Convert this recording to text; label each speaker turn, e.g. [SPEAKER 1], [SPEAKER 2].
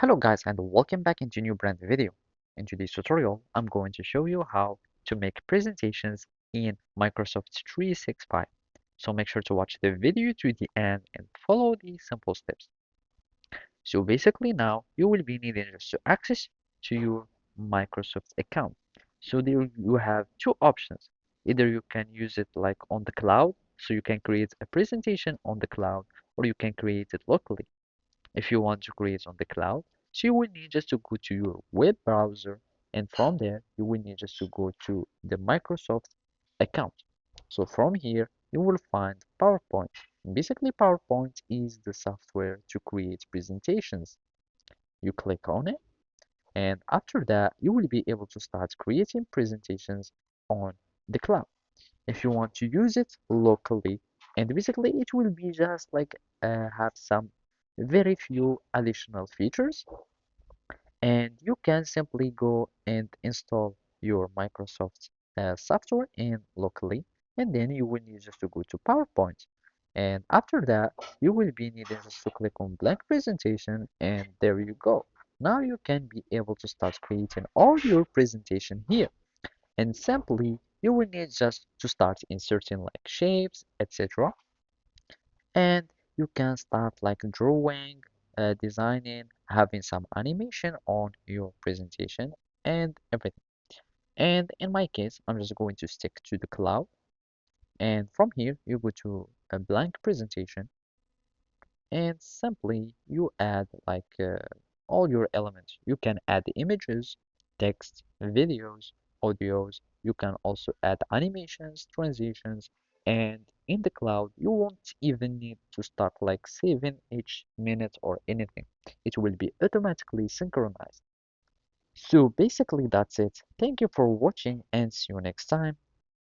[SPEAKER 1] Hello guys and welcome back into a new brand new video. In today's tutorial, I'm going to show you how to make presentations in Microsoft 365. So make sure to watch the video to the end and follow these simple steps. So basically now you will be needing just to access to your Microsoft account. So there you have two options. Either you can use it like on the cloud, so you can create a presentation on the cloud, or you can create it locally if you want to create on the cloud. So you will need just to go to your web browser, and from there you will need just to go to the Microsoft account. So from here you will find PowerPoint. Basically PowerPoint is the software to create presentations. You click on it, and after that you will be able to start creating presentations on the cloud. If you want to use it locally, and basically it will be just like have some very few additional features, and you can simply go and install your Microsoft software in locally, and then you will need just to go to PowerPoint, and after that you will be needing just to click on blank presentation, and there you go. Now you can be able to start creating all your presentation here, and simply you will need just to start inserting like shapes, etc. And you can start like drawing, designing, having some animation on your presentation and everything. And in my case, I'm just going to stick to the cloud, and from here you go to a blank presentation, and simply you add like all your elements. You can add images, text, videos, audios. You can also add animations, transitions, and in the cloud, you won't even need to start like saving each minute or anything. It will be automatically synchronized. So basically that's it. Thank you for watching and see you next time.